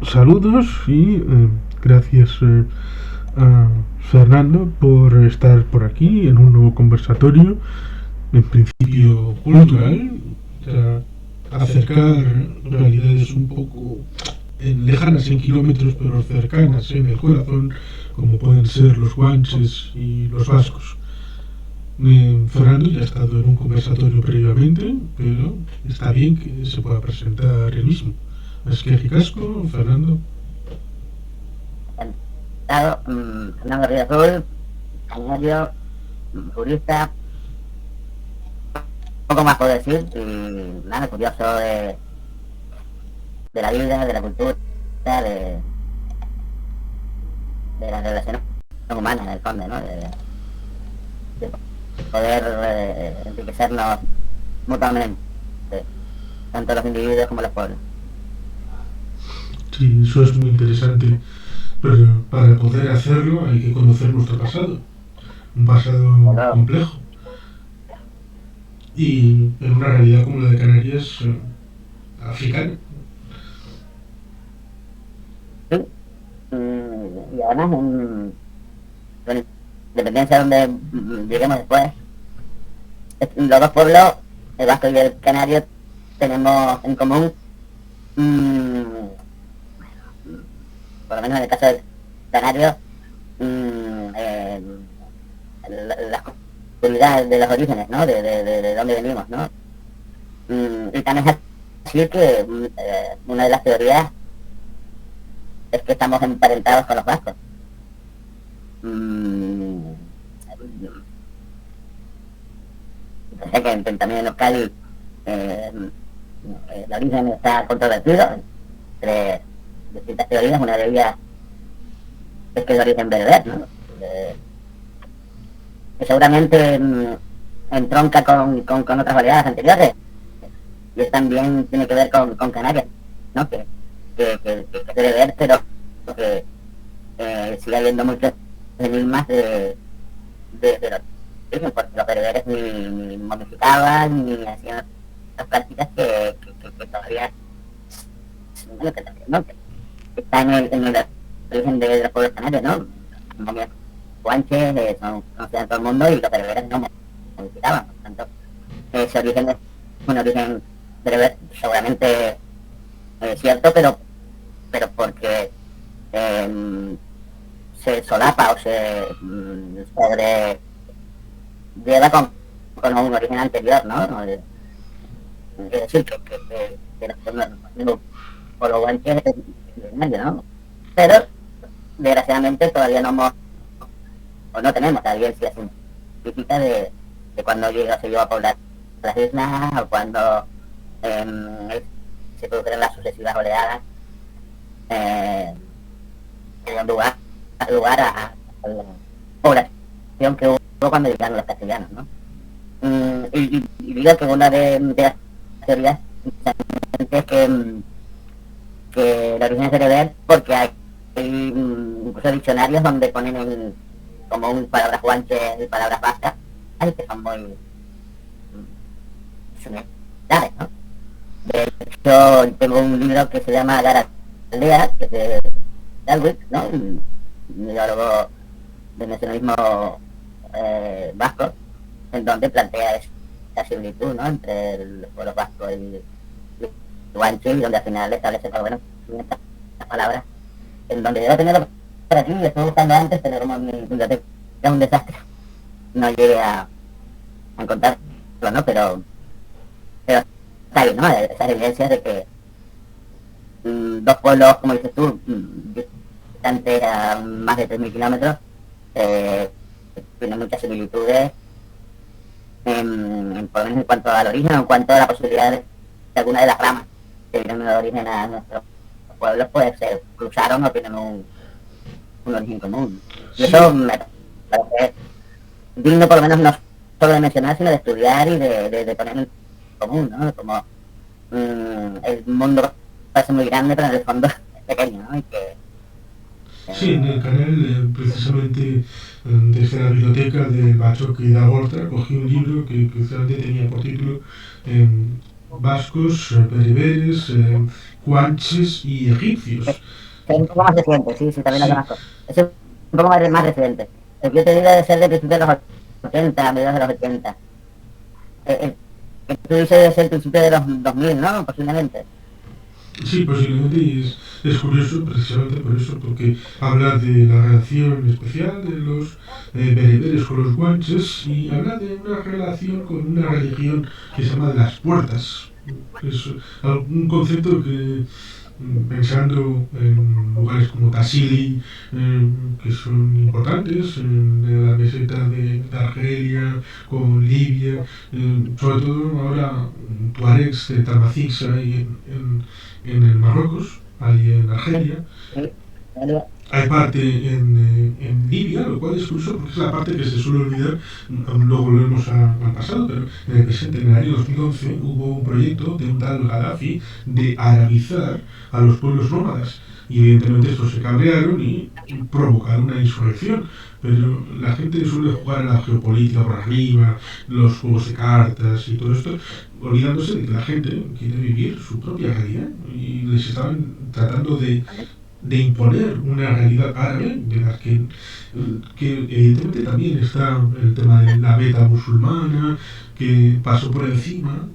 saludos y gracias a Fernando por estar por aquí en un nuevo conversatorio, en principio cultural, para acercar realidades un poco lejanas en kilómetros, pero cercanas en el corazón, como pueden ser los guanches y los vascos. Fernando ya ha estado en un conversatorio previamente, pero está bien que se pueda presentar él mismo. Así que ricasco, Fernando. Claro, Fernando Río Azul, canario, jurista, poco más puedo decir, y nada, curioso de la vida, de la cultura, de, de las relaciones humanas en el fondo, ¿no? De poder enriquecernos mutuamente, tanto los individuos como los pueblos. Sí, eso es muy interesante, pero para poder hacerlo hay que conocer nuestro pasado, un pasado Pero, complejo. Y en una realidad como la de Canarias, africana. sí, y además con independencia donde lleguemos después, los dos pueblos, el vasco y el canario, tenemos en común, mmm, por lo menos en el caso del canario, las comunidades de los orígenes, ¿no? De dónde venimos, ¿no? Y también es así que una de las teorías es que estamos emparentados con los vascos. Sé que también en Euskadi el origen está controvertido entre distintas teorías. Una de ellas es que el origen bereber, ¿no? Que seguramente entronca con otras variedades anteriores, y también tiene que ver con Canarias, ¿no? Que es bereber, pero que sigue habiendo muchos enigmas de los origen, porque los bereberes ni modificaban ni hacían las prácticas que todavía ¿no? Que están en el origen de los pueblos canarios, ¿no? Momias guanches son conocidas en todo el mundo, y los bereberes no modificaban. Por tanto, ese origen es un origen bereber seguramente cierto, pero porque se solapa o se lleva con un origen anterior, ¿no? Es decir, que los pueblos guanches es medio, ¿no? Pero desgraciadamente todavía no hemos, o no tenemos la evidencia científica de cuando se llegó a poblar las islas, o cuando se produjeron las sucesivas oleadas que dieron lugar a la población que hubo cuando llegaron los castellanos, ¿no? Y digo que una de las teorías es que el origen es bereber, porque hay incluso diccionarios donde ponen como palabras guanches y palabras vascas, que son muy similares, ¿no? De hecho, tengo un libro que se llama Garaldea, que es de Dalwick, ¿no? Un biólogo de nacionalismo vasco, en donde plantea esa similitud, ¿no? Entre los pueblos vascos y guanche, y donde al final establece que, bueno, estas palabras, en donde yo tenía por aquí, y estuve buscando antes, pero como mi biblioteca es un desastre, no llegué a encontrarlo, ¿no? Pero está bien, ¿no? Esas evidencias de que dos pueblos, como dices tú, distantes a más de 3.000 kilómetros, tienen muchas similitudes, por lo menos en cuanto al origen, o en cuanto a la posibilidad de alguna de las ramas que vienen de origen a nuestros pueblos, pues se cruzaron o tienen un origen común. Y eso me parece digno, por lo menos, no solo de mencionar, sino de estudiar y de poner en común, ¿no? Como el mundo parece muy grande, pero en el fondo es pequeño, ¿no? Y que, Sí, en el canal, precisamente desde la biblioteca de Bachoque y da Horta, cogí un libro que precisamente tenía por título Vascos, bereberes, guanches y egipcios. Es un poco más reciente, sí, también lo Sí, conozco. Es un poco más reciente. El que yo te digo debe ser de principios de los 80, mediados de los 80. El que tú dices debe ser el principio de los 2000, ¿no? Posiblemente. sí, posiblemente, y es curioso precisamente por eso, porque habla de la relación especial de los bereberes con los guanches y habla de una relación con una religión que se llama de las puertas. Es un concepto que, pensando en lugares como Tassili, que son importantes, en la meseta de Argelia, con Libia, sobre todo ahora Tuaregs de Tamazigsa y en el Marruecos, ahí en Sí, Argelia. sí. Vale. Hay parte en Libia, lo cual es curioso porque es la parte que se suele olvidar. Luego volvemos al pasado, pero en el presente, en el año 2011, hubo un proyecto de un tal Gaddafi de arabizar a los pueblos nómadas. Y evidentemente estos se cabrearon y provocaron una insurrección. Pero la gente suele jugar a la geopolítica por arriba, los juegos de cartas y todo esto, olvidándose de que la gente quiere vivir su propia realidad y les estaban tratando de imponer una realidad árabe de la que evidentemente también está el tema de la beta musulmana que pasó por encima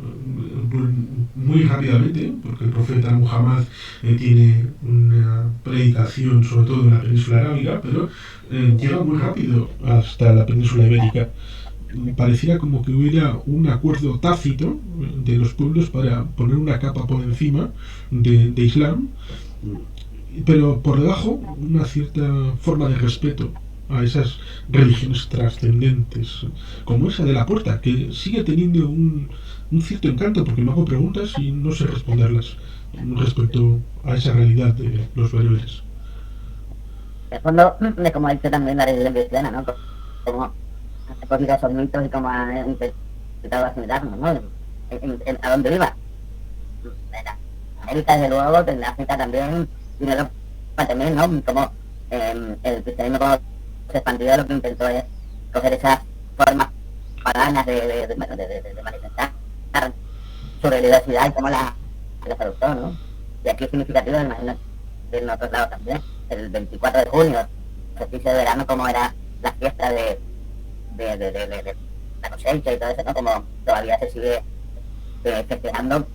muy rápidamente porque el profeta Muhammad tiene una predicación sobre todo en la península arábiga, pero llega muy rápido hasta la península ibérica. Pareciera como que hubiera un acuerdo tácito de los pueblos para poner una capa por encima de Islam, pero por debajo una cierta forma de respeto a esas religiones trascendentes, como esa de la puerta, que sigue teniendo un cierto encanto, porque me hago preguntas y no sé responderlas respecto a esa realidad de los bereberes. En el fondo, de como ha dicho también la religión cristiana, ¿no? Como ha cogido esos mitos y como ha intentado asimilarnos, ¿no? A dónde viva. En América, desde luego, en África también, y en Europa también, ¿no? Como el cristianismo como se expandió, lo que intentó es coger esas formas paganas de manifestar su religiosidad y cómo las adoptó, ¿no? Y aquí es significativo, me imagino, que en otros lados también. El 24 de junio, solsticio de verano, como era la fiesta de la cosecha y todo eso, ¿no? Como todavía se sigue festejando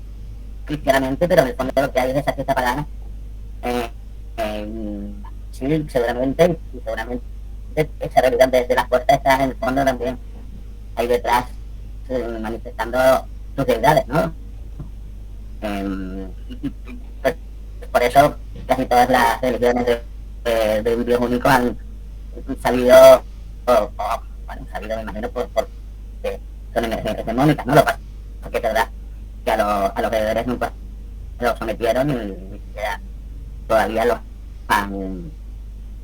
cristianamente, pero en el fondo lo que hay es esa fiesta pagana. Eh, sí, seguramente esa realidad de las puertas está en el fondo también ahí detrás, manifestando sus deidades, ¿no? Pues, por eso casi todas las religiones de un Dios único han sabido, bueno, sabido me imagino porque son hegemónicas, ¿no? Lo que pasa es que es verdad que a los deudores nunca los sometieron y todavía los han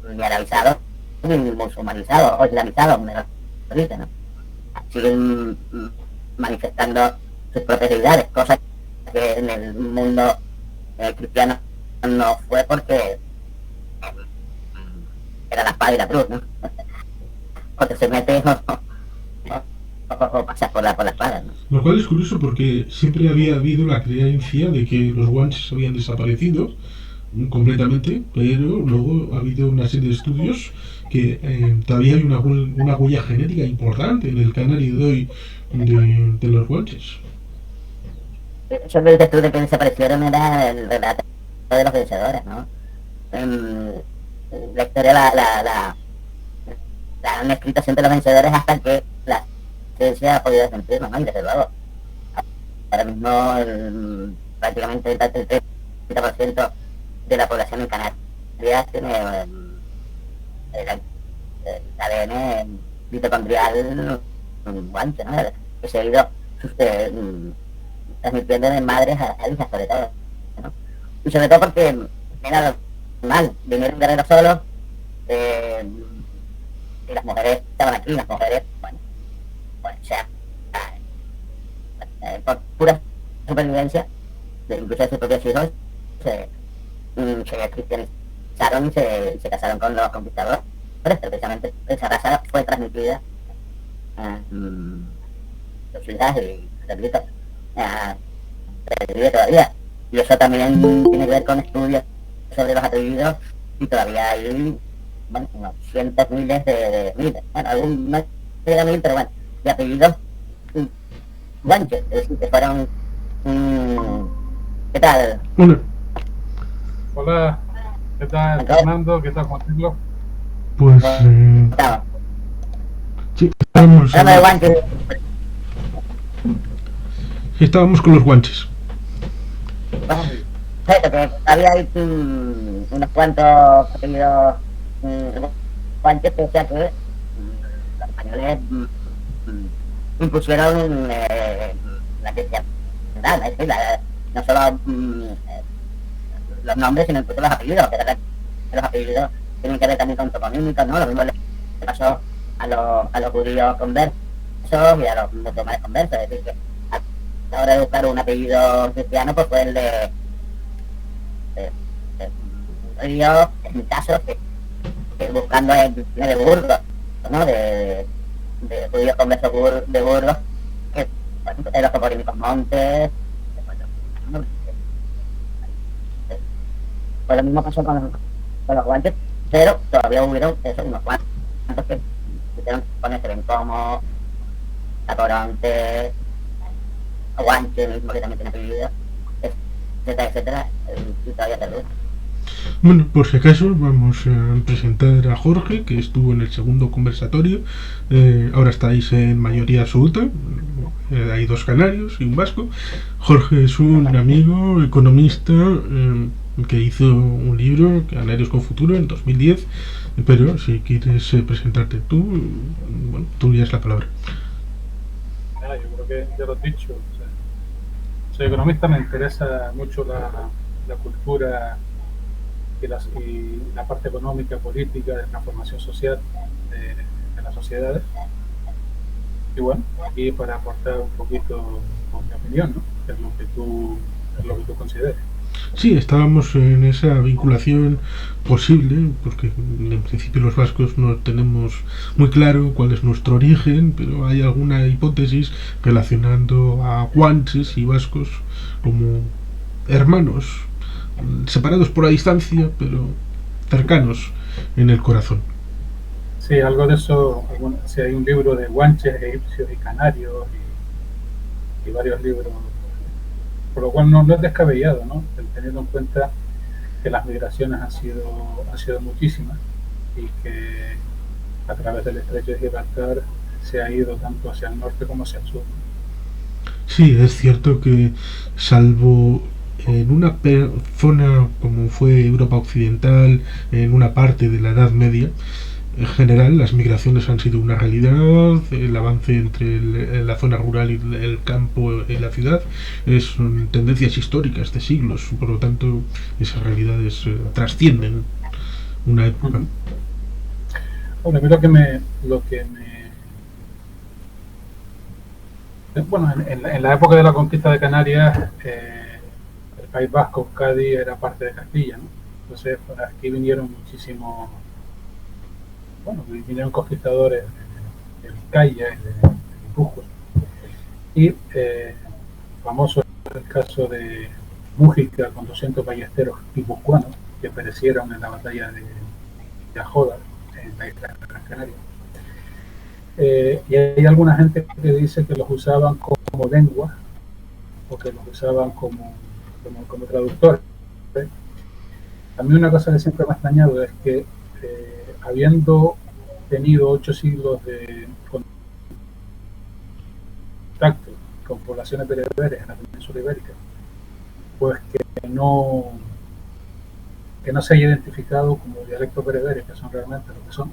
ni arabizado ni musulmanizado o islamizado, mejor dicho, ¿no? Siguen manifestando sus propias deidades, cosas que en el mundo cristiano no fue porque era la espada y la cruz, ¿no? Porque se mete o pasa por la espada, ¿no? Lo cual es curioso porque siempre había habido la creencia de que los guanches habían desaparecido completamente, pero luego ha habido una serie de estudios que todavía hay una huella genética importante en el canario de hoy de los guanches. Eso que dices tú de que desaparecieron era el relato de los vencedores, ¿no? La historia la han escrito siempre los vencedores hasta que la ciencia ha podido desmentirlo, ¿no? Y desde luego, ahora mismo prácticamente el 30% de la población en Canarias tiene el ADN mitocondrial guanche, ¿no? Que se ha ido transmitiendo de madres a hijas, sobre todo, ¿no? Y sobre todo porque era normal, vinieron guerreros solos, y las mujeres estaban aquí, las mujeres, bueno, o sea, por pura supervivencia, incluso de sus propios hijos, se cristianizaron y se casaron con los conquistadores, pero precisamente esa raza fue transmitida a sus hijas y repito, se vive todavía. y eso también tiene que ver con estudios sobre los apellidos, y todavía hay, bueno, unos cientos miles de miles, bueno, algún no llega a mil, pero bueno, de apellidos guanches, es decir, que fueron, ¿qué tal? Hola, Hola, ¿qué tal Entonces, Fernando? ¿Qué tal Juan Carlos? pues estaba, sí, estábamos, hablando de guanches, estábamos con los guanches. bueno, Sí, eso, que había ahí unos cuantos apellidos guanches, que decía que los españoles mm, impusieron la cristiandad, es decir, no solo los nombres, sino incluso los apellidos, que los apellidos tienen que ver también con toponímicos, ¿no? Lo mismo le pasó a los judíos conversos y a los musulmanes conversos, es decir, que a la hora de buscar un apellido cristiano, pues fue el de un judío, en mi caso, que buscando el de Burgos, ¿no? De judíos conversos de Burgos, que, bueno, de los toponímicos Montes, pues lo mismo pasó con los guanches, pero todavía hubieron eso, unos cuantos que quisieron ponerse bien como Catoronte, Guanche mismo, que también tiene apellido, etcétera, etcétera, y todavía se ve. Bueno, por si acaso, vamos a presentar a Jorge, que estuvo en el segundo conversatorio. Ahora estáis en mayoría absoluta. Hay dos canarios y un vasco. Jorge es un amigo economista que hizo un libro, Canarios con Futuro, en 2010. Pero si quieres presentarte tú, bueno, tú ya es la palabra. yo creo que ya lo has dicho. O sea, soy economista, me interesa mucho la cultura y la parte económica, política, de transformación social de las sociedades. Y bueno, aquí para aportar un poquito con mi opinión, ¿no? Es lo que tú consideres. Sí, estábamos en esa vinculación posible, porque en principio los vascos no tenemos muy claro cuál es nuestro origen, pero hay alguna hipótesis relacionando a guanches y vascos como hermanos, separados por la distancia, pero cercanos en el corazón. Sí, algo de eso. Bueno, sí, hay un libro de guanches, egipcios y canarios y varios libros, por lo cual no es descabellado, ¿no? Teniendo en cuenta que las migraciones han sido muchísimas y que a través del estrecho de Gibraltar se ha ido tanto hacia el norte como hacia el sur. Sí, es cierto que salvo en una zona como fue Europa Occidental, en una parte de la Edad Media, en general las migraciones han sido una realidad, el avance entre la zona rural y el campo y la ciudad son tendencias históricas de siglos, por lo tanto esas realidades trascienden una época. Bueno, a mí bueno, en la época de la conquista de Canarias, el País Vasco, Cádiz, era parte de Castilla, ¿no? Entonces, aquí vinieron muchísimos, bueno, vinieron conquistadores de Vizcaya y de Guipúzcoa. Y famoso es el caso de Mújica con 200 ballesteros guipuzcoanos que perecieron en la batalla de Ajódar, en la isla de Gran Canaria. Y hay alguna gente que dice que los usaban como lengua o que los usaban como traductores. A mí una cosa que siempre me ha extrañado es que habiendo tenido 8 siglos de contacto con poblaciones bereberes en la península ibérica, pues que no se haya identificado como dialectos bereberes, que son realmente lo que son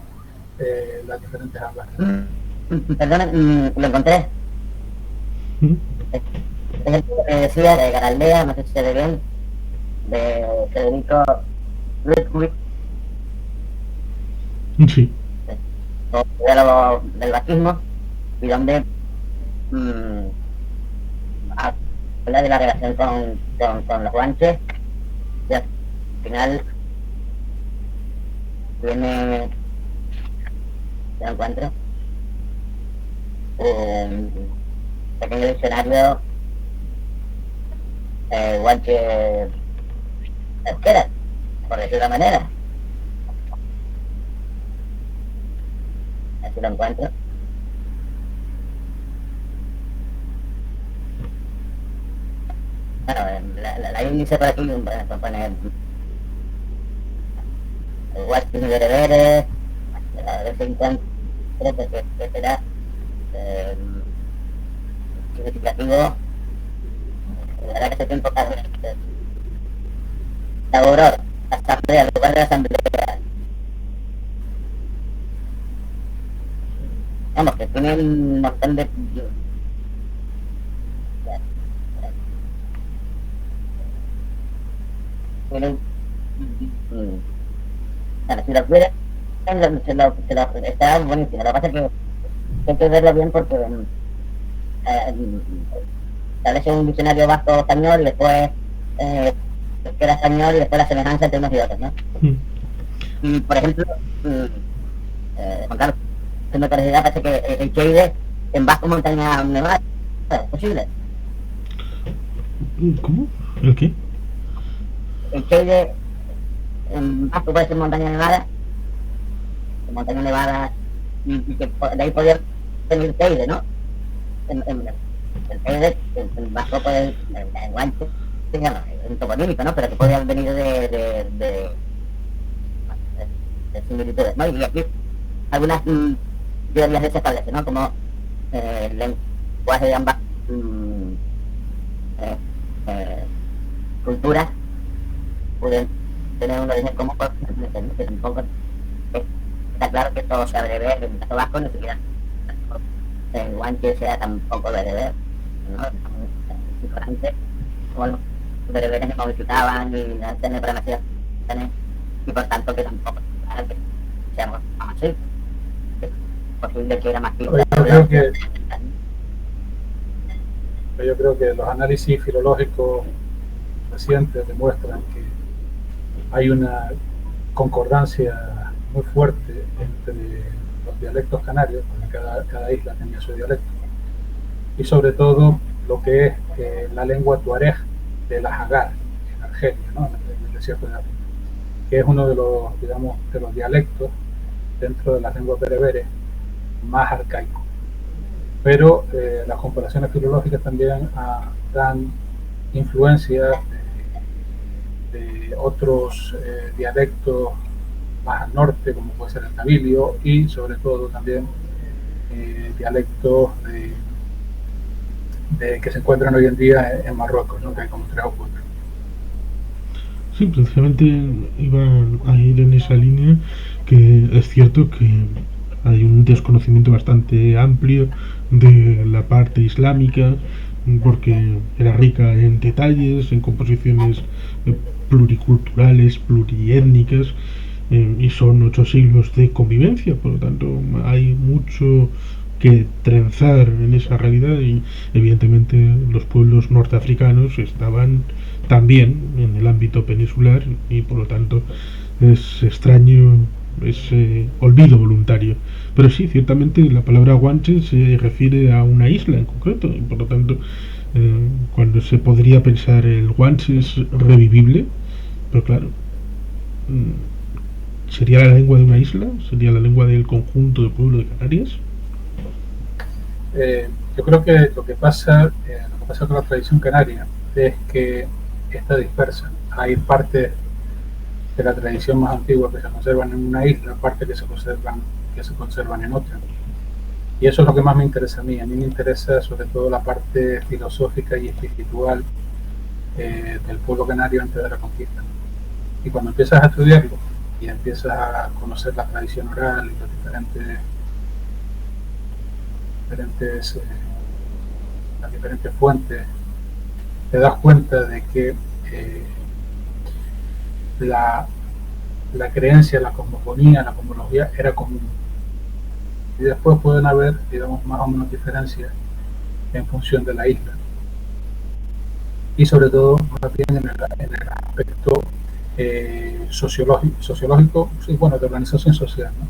las diferentes hablas. Perdona, lo encontré. Es el que decía de Garaldea, no sé si se ve bien, de Federico Ludwig, Sí. teólogo del bautismo, y donde habla de la relación con los guanches, y al final viene, lo encuentro, un pequeño diccionario guanche pesquera, por decirlo de una manera. Así lo encuentro. Bueno, la índice por aquí pone guanches bereberes, a ver si encuentro que será significativo. La verdad que ese tiempo elaboró asamblea, lugar de asamblea. Vamos, que tiene un montón de... Bueno, si lo quieres, está buenísimo. Lo que pasa es que hay que verlo bien porque establece un diccionario vasco español y después que era español y después la semejanza entre unos y otros, ¿no? Y por ejemplo, Juan Carlos, se me parecerá, parece que el Cheide en vasco montaña nevada, ¿es posible? ¿Cómo? ¿El qué? El Cheide en vasco puede ser montaña nevada, y que de ahí podría venir Teide, ¿no? El Teide, en vasco puede, en guanche, en toponímico, ¿no? Pero que podría venir de similitudes, ¿no? Y aquí algunas teorías se establecen, ¿no? Como el lenguaje de ambas culturas pueden tener un origen común, que un poco está claro que todo sea bereber, en el caso vasco no siquiera el guanche sea tampoco bereber, ¿no? Diferente, como los bereberes se modificaban y no tener programaciones, y por tanto que tampoco que seamos así. Es posible que era más yo creo que los análisis filológicos recientes demuestran que hay una concordancia muy fuerte entre los dialectos canarios, porque cada isla tenía su dialecto, y sobre todo lo que es la lengua tuareg de la Hagar, en Argelia, ¿no? En el desierto de África, que es uno de los, digamos, de los dialectos dentro de las lenguas bereberes más arcaicos. Pero las comparaciones filológicas también dan influencia de otros dialectos más al norte, como puede ser el tabilio, y sobre todo también dialectos que se encuentran hoy en día en Marruecos, ¿no? Que hay como 3 o 4. Sí, precisamente iba a ir en esa línea, que es cierto que hay un desconocimiento bastante amplio de la parte islámica, porque era rica en detalles, en composiciones pluriculturales, pluriétnicas, y son 8 siglos de convivencia, por lo tanto hay mucho que trenzar en esa realidad, y evidentemente los pueblos norteafricanos estaban también en el ámbito peninsular, y por lo tanto es extraño ese olvido voluntario. Pero sí, ciertamente la palabra guanche se refiere a una isla en concreto, y por lo tanto cuando se podría pensar el guanche es revivible, pero claro, ¿sería la lengua de una isla? ¿Sería la lengua del conjunto del pueblo de Canarias? Yo creo que lo que pasa con la tradición canaria es que está dispersa. Hay partes de la tradición más antigua que se conservan en una isla, partes que se conservan en otra. Y eso es lo que más me interesa a mí. A mí me interesa sobre todo la parte filosófica y espiritual del pueblo canario antes de la conquista. Y cuando empiezas a estudiarlo y empiezas a conocer la tradición oral y las diferentes fuentes, te das cuenta de que la creencia, la cosmogonía, la cosmología era común. Y después pueden haber, digamos, más o menos diferencias en función de la isla. Y sobre todo, más bien en el aspecto sociológico, sí, bueno, de organización social, ¿no?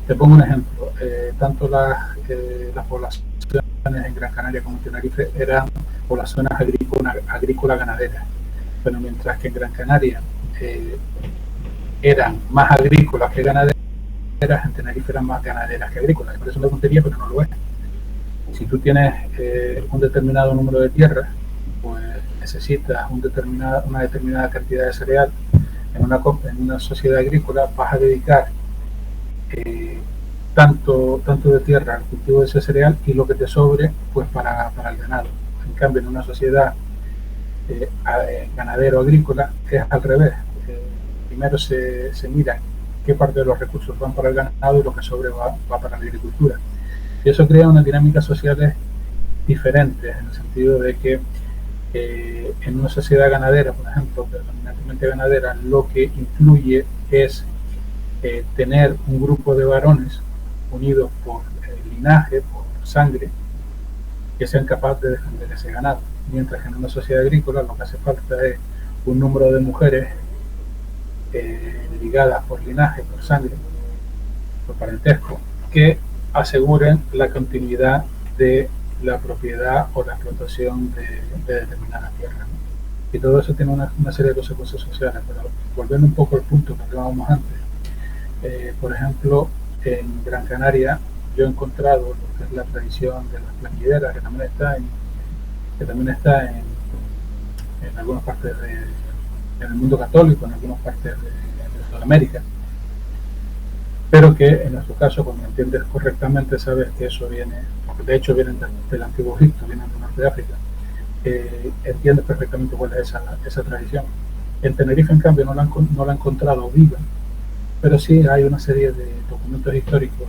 Te pongo un ejemplo. Tanto las poblaciones en Gran Canaria como en Tenerife eran poblaciones agrícola-ganaderas. pero mientras que en Gran Canaria eran más agrícolas que ganaderas, en Tenerife eran más ganaderas que agrícolas. Parece una tontería, pero no lo es. Si tú tienes un determinado número de tierras, pues necesitas una determinada cantidad de cereal. En una sociedad agrícola vas a dedicar tanto de tierra al cultivo de ese cereal y lo que te sobre pues para el ganado. En cambio, en una sociedad ganadero-agrícola es al revés. Primero se mira qué parte de los recursos van para el ganado y lo que sobre va para la agricultura. Y eso crea unas dinámicas sociales diferentes, en el sentido de que en una sociedad ganadera, por ejemplo, predominantemente ganadera, lo que influye es tener un grupo de varones unidos por linaje, por sangre, que sean capaces de defender ese ganado. Mientras que en una sociedad agrícola lo que hace falta es un número de mujeres ligadas por linaje, por sangre, por parentesco, que aseguren la continuidad de la propiedad o la explotación de determinadas tierras, ¿no? Y todo eso tiene una serie de consecuencias sociales. Pero volviendo un poco al punto que hablábamos antes, por ejemplo, en Gran Canaria yo he encontrado lo que es la tradición de las plañideras, que también está en algunas partes en el mundo católico, en algunas partes de Sudamérica, pero que en nuestro caso, cuando entiendes correctamente, sabes que eso viene, porque de hecho vienen del Antiguo Egipto, vienen del norte de África, entiendes perfectamente cuál es esa tradición. En Tenerife, en cambio, no la he encontrado viva, pero sí hay una serie de documentos históricos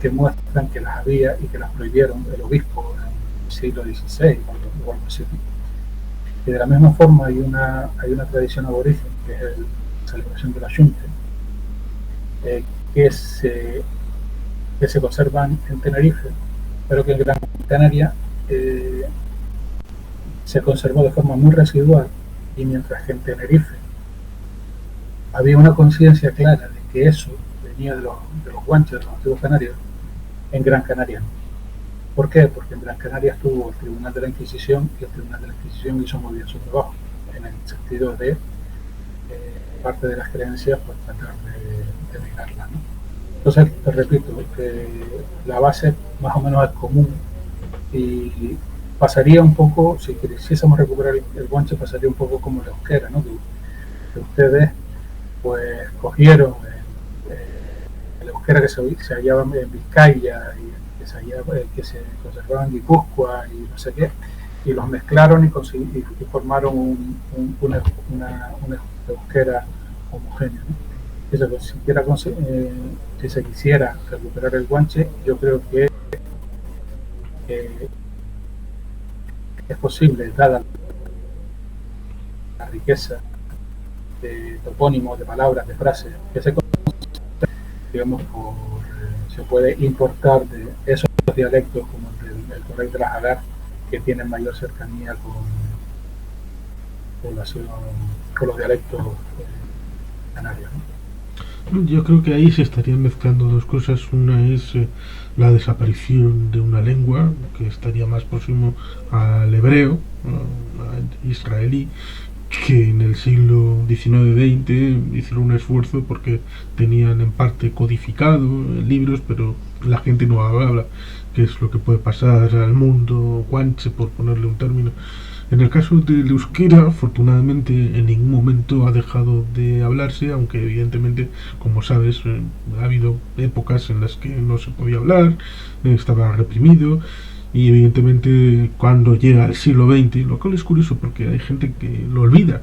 que muestran que las había y que las prohibieron el obispo en el siglo XVI o algo así. Y de la misma forma hay una tradición aborigen, que es la celebración de la Xunte, que se conservan en Tenerife, pero que en Gran Canaria se conservó de forma muy residual, y mientras que en Tenerife había una conciencia clara de que eso venía de los guanches, de los antiguos canarios, en Gran Canaria no. ¿Por qué? Porque en Gran Canaria estuvo el Tribunal de la Inquisición, y el Tribunal de la Inquisición hizo muy bien su trabajo, en el sentido de parte de las creencias, pues tratar de negarlas, ¿no? Entonces, te repito, la base más o menos es común, y pasaría un poco, si quisiésemos recuperar el guanche, pasaría un poco como el euskera, ¿no? Que ustedes pues cogieron el euskera que se hallaba en Vizcaya y que se conservaba en Guipúzcoa y no sé qué, y los mezclaron y formaron una euskera homogénea, ¿no? Si se quisiera recuperar el guanche, yo creo que es posible, dada la riqueza de topónimos, de palabras, de frases que se se puede importar de esos dialectos como el correct de la Jagar, que tienen mayor cercanía con los dialectos canarios, ¿no? Yo creo que ahí se estarían mezclando dos cosas. Una es la desaparición de una lengua que estaría más próximo al hebreo, al israelí, que en el siglo XIX-XX hicieron un esfuerzo porque tenían en parte codificado en libros, pero la gente no habla, que es lo que puede pasar al mundo guanche, por ponerle un término. En el caso del euskera, afortunadamente en ningún momento ha dejado de hablarse, aunque evidentemente, como sabes, ha habido épocas en las que no se podía hablar, estaba reprimido, y evidentemente cuando llega el siglo XX, lo cual es curioso porque hay gente que lo olvida,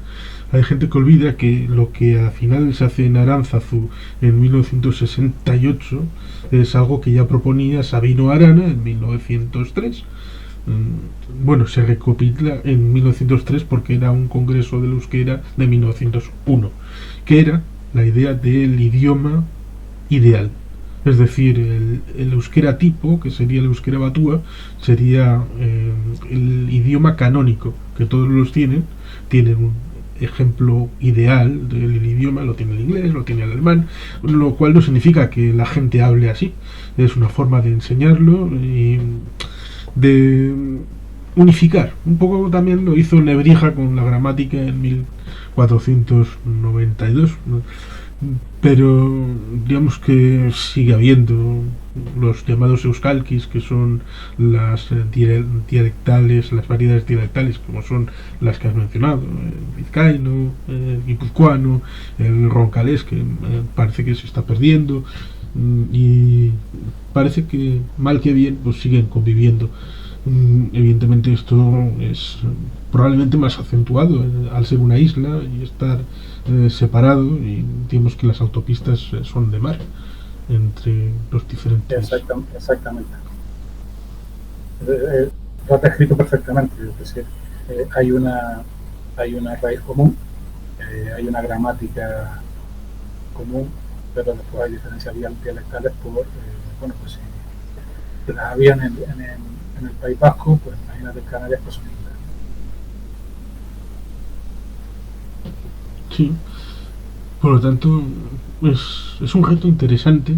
hay gente que olvida que lo que al final se hace en Aránzazu en 1968 es algo que ya proponía Sabino Arana en 1903. Bueno, se recopila en 1903 porque era un congreso del euskera de 1901, que era la idea del idioma ideal. Es decir, el euskera tipo, que sería el euskera batúa, sería el idioma canónico, que todos los tienen un ejemplo ideal del idioma, lo tiene el inglés, lo tiene el alemán, lo cual no significa que la gente hable así, es una forma de enseñarlo y de unificar. Un poco también lo hizo Nebrija con la gramática en 1492, ¿no? Pero digamos que sigue habiendo los llamados euskalkis, que son las dialectales, las variedades dialectales, como son las que has mencionado, el vizcaíno, el guipuzcoano, el roncalés, que parece que se está perdiendo, y parece que mal que bien pues siguen conviviendo. Evidentemente esto es probablemente más acentuado al ser una isla y estar separado, y digamos que las autopistas son de mar entre los diferentes. Exactamente. Lo has descrito perfectamente, es decir, hay una raíz común, hay una gramática común, pero después hay diferencias dialectales por, bueno, pues si las había en el País Vasco, pues imagínate Canarias, pues son islas. Sí, por lo tanto es un reto interesante,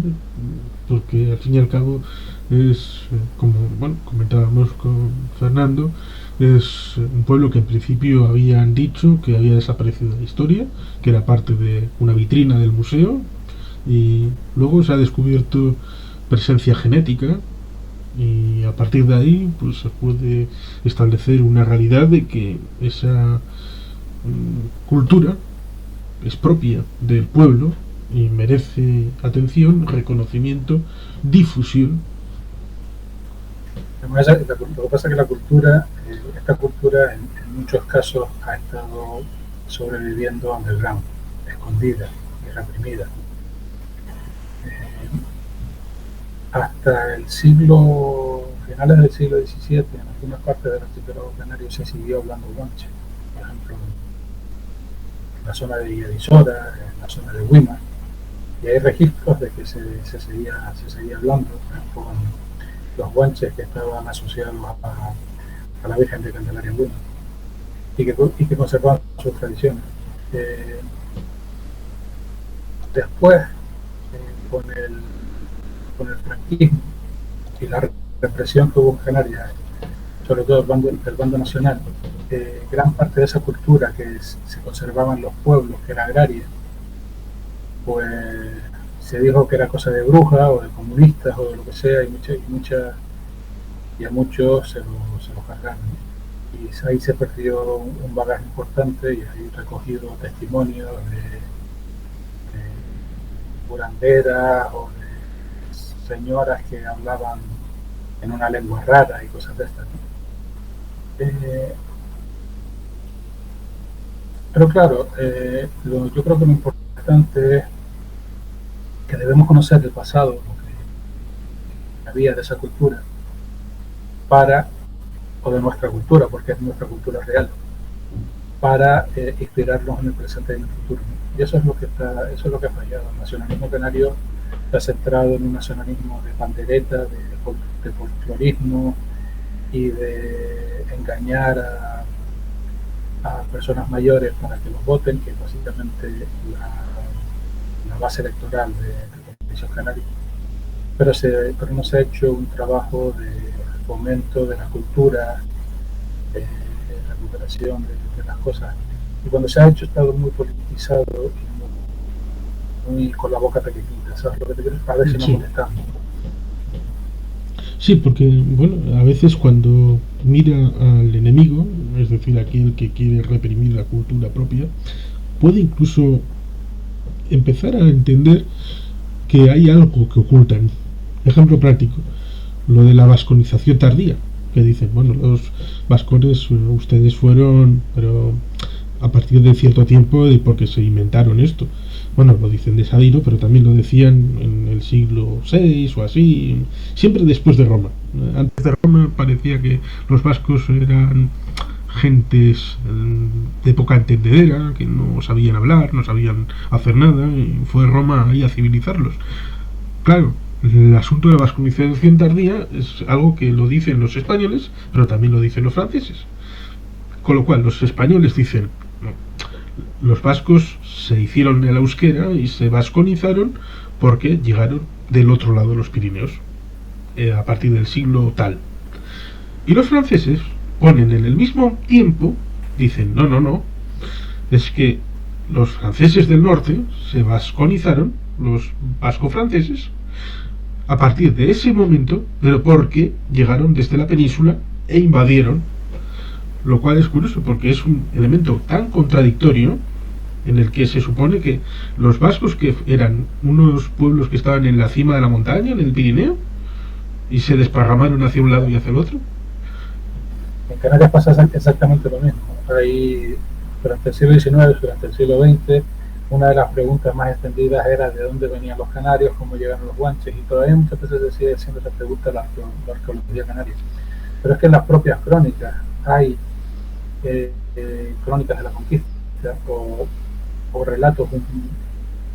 porque al fin y al cabo es, como bueno, comentábamos con Fernando, es un pueblo que en principio habían dicho que había desaparecido de la historia, que era parte de una vitrina del museo, y luego se ha descubierto presencia genética, y a partir de ahí pues se puede establecer una realidad de que esa cultura es propia del pueblo y merece atención, reconocimiento, difusión. Lo que pasa es que la cultura, esta cultura en muchos casos ha estado sobreviviendo underground, escondida y reprimida. Hasta el finales del siglo XVII, en algunas partes del archipiélago canario se siguió hablando guanche. Por ejemplo, en la zona de Villadisora, en la zona de Huima, y hay registros de que se seguía hablando, por ejemplo, con los guanches que estaban asociados a la Virgen de Candelaria en Huima, y que conservaban sus tradiciones. Después, con el franquismo y la represión que hubo en Canarias, sobre todo el bando nacional, gran parte de esa cultura que se conservaba en los pueblos, que era agraria, pues se dijo que era cosa de brujas o de comunistas o de lo que sea, y a muchos se lo cargaron. Y ahí se perdió un bagaje importante, y hay recogido testimonios de curanderas o de señoras que hablaban en una lengua rara y cosas de estas, ¿no? Pero claro, yo creo que lo importante es que debemos conocer el pasado, lo que había de esa cultura, o de nuestra cultura, porque es nuestra cultura real, para inspirarnos en el presente y en el futuro, ¿no? Y eso es lo que ha fallado. El nacionalismo canario está centrado en un nacionalismo de pandereta, de folclorismo y de engañar a personas mayores para que los voten, que es básicamente la base electoral de Comicios Canarios. Pero no se ha hecho un trabajo de fomento de la cultura, de recuperación de las cosas. Y cuando se ha hecho, ha estado muy politizado y muy con la boca pequeñita, ¿sabes lo que te quiero? A ver si nos molestamos. Sí, porque bueno, a veces cuando mira al enemigo, es decir, aquel que quiere reprimir la cultura propia, puede incluso empezar a entender que hay algo que ocultan. Ejemplo práctico, lo de la vasconización tardía, que dicen, bueno, los vascones, ustedes fueron, pero a partir de cierto tiempo, y porque se inventaron esto. Bueno, lo dicen de Sabino, pero también lo decían en el siglo VI o así, siempre después de Roma. Antes de Roma parecía que los vascos eran gentes de poca entendedera, que no sabían hablar, no sabían hacer nada, y fue Roma ahí a civilizarlos. Claro, el asunto de la vasconización tardía es algo que lo dicen los españoles, pero también lo dicen los franceses. Con lo cual, los españoles dicen, no, los vascos se hicieron de la euskera y se vasconizaron porque llegaron del otro lado de los Pirineos, a partir del siglo tal. Y los franceses ponen en el mismo tiempo, dicen, no, no, no, es que los franceses del norte se vasconizaron, los vasco-franceses, a partir de ese momento, pero porque llegaron desde la península e invadieron, lo cual es curioso porque es un elemento tan contradictorio en el que se supone que los vascos, que eran unos pueblos que estaban en la cima de la montaña, en el Pirineo, y se desparramaron hacia un lado y hacia el otro. En Canarias pasa exactamente lo mismo. Ahí, durante el siglo XIX, durante el siglo XX, una de las preguntas más extendidas era de dónde venían los canarios, cómo llegaron los guanches, y todavía muchas veces se sigue haciendo esa pregunta la arqueología canaria. Pero es que en las propias crónicas hay crónicas de la conquista o relatos un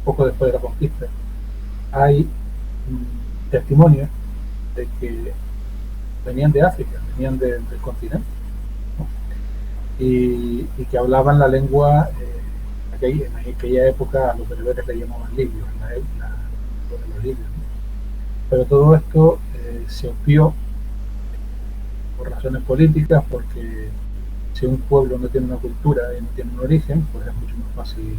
poco después de la conquista. Hay testimonios de que venían de África, venían del continente, ¿no? y que hablaban la lengua, en aquella época a los bereberes le llamaban libios, de los libios, ¿no? Pero todo esto se obvió por razones políticas, porque si un pueblo no tiene una cultura y no tiene un origen, pues es mucho más fácil,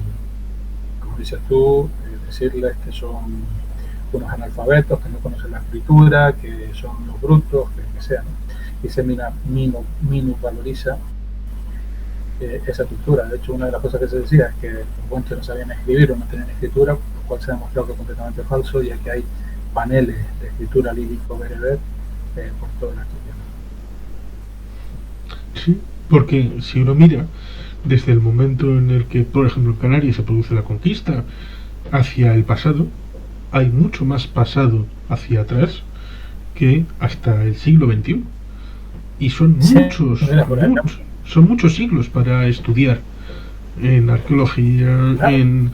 como dices tú, decirles que son unos analfabetos, que no conocen la escritura, que son unos brutos, que sean, ¿no? Y se minusvaloriza esa cultura. De hecho, una de las cosas que se decía es que los guanches no sabían escribir o no tenían escritura, lo cual se ha demostrado que es completamente falso, ya que hay paneles de escritura lírico-bereber por toda la historia. Sí, porque si uno mira desde el momento en el que, por ejemplo, en Canarias se produce la conquista hacia el pasado, hay mucho más pasado hacia atrás que hasta el siglo XXI. Y son son muchos siglos para estudiar en arqueología, claro, en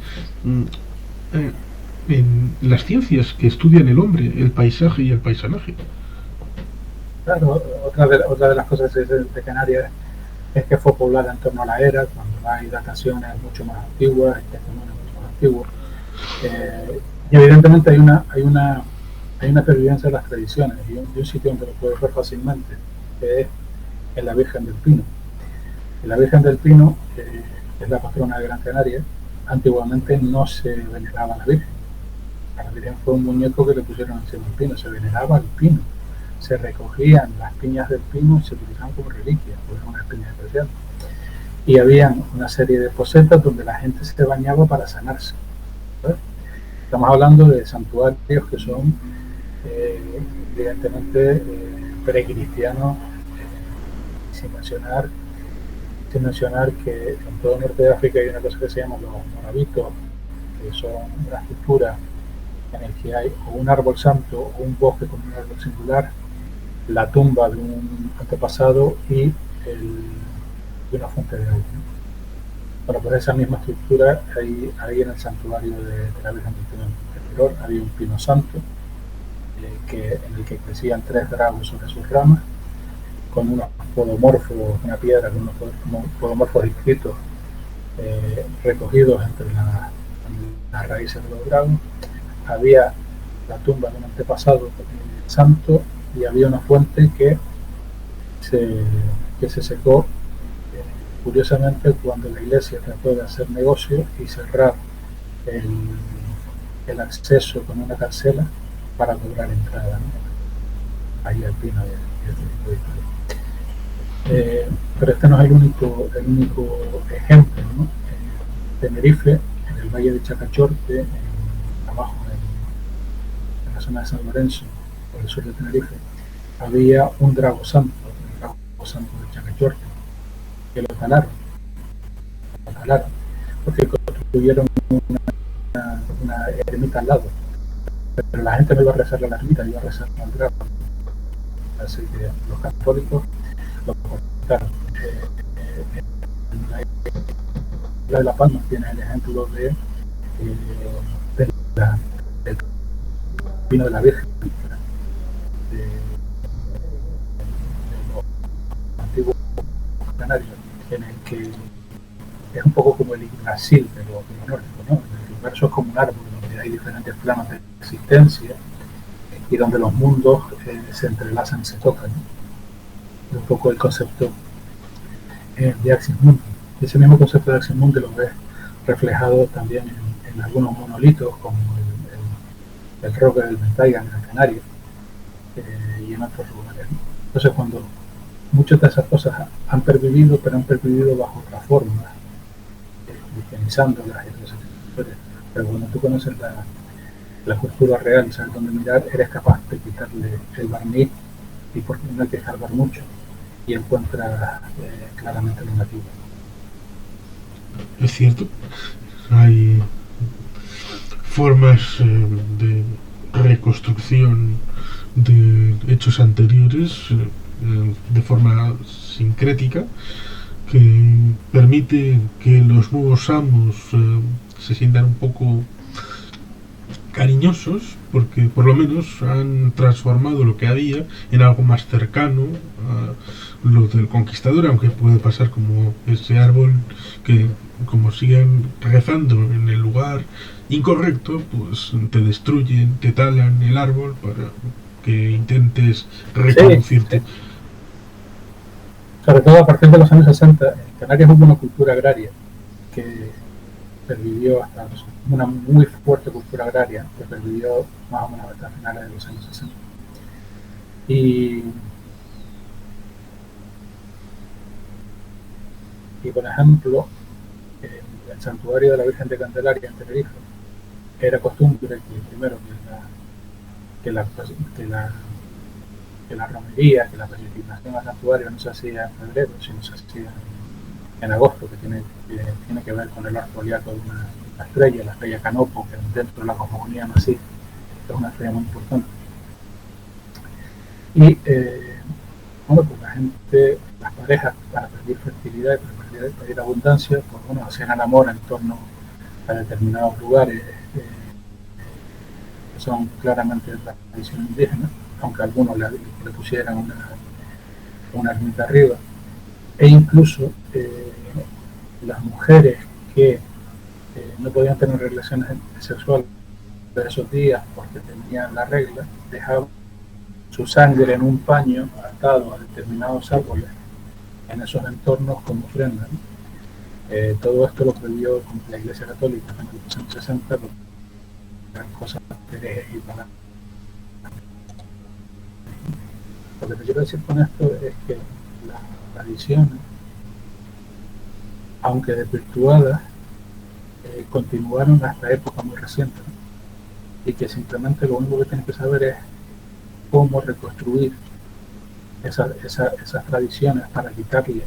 las ciencias que estudian el hombre, el paisaje y el paisanaje. Claro, otra de las cosas de Canarias es que fue poblada en torno a la era, cuando hay dataciones mucho más antiguas, testimonios mucho más antiguos. Y evidentemente hay una pervivencia de las tradiciones, y un sitio donde lo puedes ver fácilmente, que es en la Virgen del Pino. En la Virgen del Pino, que es la patrona de Gran Canaria, antiguamente no se veneraba a la Virgen. A la Virgen fue un muñeco que le pusieron encima del pino, se veneraba al pino. Se recogían las piñas del pino y se utilizaban como reliquias, porque eran unas piñas especiales. Y había una serie de posetas donde la gente se bañaba para sanarse, ¿sabes? Estamos hablando de santuarios que son evidentemente precristianos, sin mencionar que en todo el norte de África hay una cosa que se llama los moravitos, que son una estructura en el que hay o un árbol santo o un bosque con un árbol singular, la tumba de un antepasado y una fuente de agua, ¿no? Bueno, pues esa misma estructura ahí en el santuario de la Virgen del Pino Interior había un pino santo en el que crecían 3 dragos sobre sus ramas, con unos podomorfos, una piedra con unos podomorfos inscritos recogidos entre las raíces de los dragos. Había la tumba de un antepasado santo y había una fuente que se secó curiosamente cuando la iglesia trató de hacer negocio y cerrar el acceso con una cancela para cobrar entrada, ¿no? Ahí al pino y este tipo de historia. Pero este no es el único ejemplo, ¿no? En Tenerife, en el valle de Chacachorte, abajo en la zona de San Lorenzo, por el sur de Tenerife, había un drago santo, el drago santo de Chacachorte, que lo talaron, porque construyeron una ermita al lado, pero la gente no iba a rezar a la ermita, iba a rezar al drago. Así que los católicos lo cortaron. En la isla de La Palma tiene el ejemplo del pino de la Virgen, de los antiguos canarios, en el que es un poco como el Yggdrasil de los nórdicos, ¿no? El universo es como un árbol donde hay diferentes planos de existencia y donde los mundos se entrelazan y se tocan, ¿no? un poco el concepto de Axis Mundi. Ese mismo concepto de Axis Mundi lo ves reflejado también en algunos monolitos, como el roque del Ventaiga en Gran Canaria y en otros lugares, ¿no? Entonces, cuando muchas de esas cosas han pervivido, pero han pervivido bajo otras formas, cristianizándolas y otras historias. Pero cuando tú conoces la cultura real y sabes dónde mirar, eres capaz de quitarle el barniz y porque no hay que escarbar mucho y encuentras claramente lo nativo. Es cierto, hay formas de reconstrucción de hechos anteriores de forma sincrética que permite que los nuevos amos se sientan un poco cariñosos porque por lo menos han transformado lo que había en algo más cercano a lo del conquistador, aunque puede pasar como ese árbol que como siguen rezando en el lugar incorrecto, pues te destruyen, te talan el árbol para que intentes reconducirte. Sí. Sobre todo a partir de los años 60, en Canarias hubo una cultura agraria que pervivió hasta una muy fuerte cultura agraria que pervivió más o menos hasta finales de los años 60. Y por ejemplo, el santuario de la Virgen de Candelaria en Tenerife era costumbre que primero que la romería, que la peregrinación al santuario no se hacía en febrero, sino se hacía en agosto, que tiene que ver con el arco zodiaco de una estrella, la estrella Canopo, que dentro de la cosmogonía masí es una estrella muy importante. Y bueno, pues la gente, las parejas, para pedir fertilidad y para pedir abundancia, pues bueno, hacían el amor en torno a determinados lugares que son claramente de tradición indígena, aunque algunos le pusieran una ermita arriba. E incluso las mujeres que no podían tener relaciones sexuales de esos días porque tenían la regla, dejaban su sangre en un paño atado a determinados árboles en esos entornos como ofrenda, ¿no? Todo esto lo prohibió la Iglesia Católica en los años 60, eran cosas herejes y para. Lo que te quiero decir con esto es que las tradiciones, aunque desvirtuadas, continuaron hasta épocas muy recientes, ¿no? Y que simplemente lo único que tienes que saber es cómo reconstruir esas tradiciones para quitarle,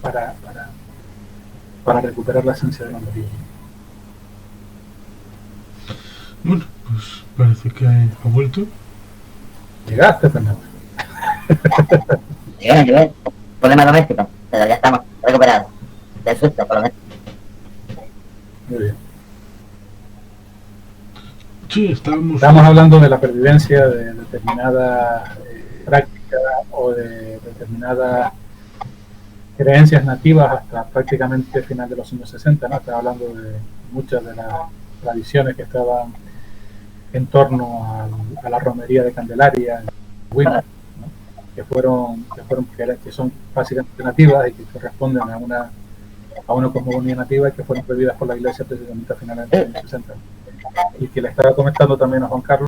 para recuperar la esencia de la origen. Bueno, pues parece que ha vuelto. Llegaste, Fernando. Llegué. Problema doméstico, pero ya estamos recuperados. Del susto, por lo menos. Muy bien. Sí, estamos hablando de la pervivencia de determinadas prácticas o de determinadas creencias nativas hasta prácticamente el final de los años 60, ¿no? Estaba hablando de muchas de las tradiciones que estaban en torno a la romería de Candelaria, ¿no? que son básicamente nativas y que corresponden a una cosmogonía nativa y que fueron prohibidas por la Iglesia precisamente a finales de los años 60. Y que le estaba comentando también a Juan Carlos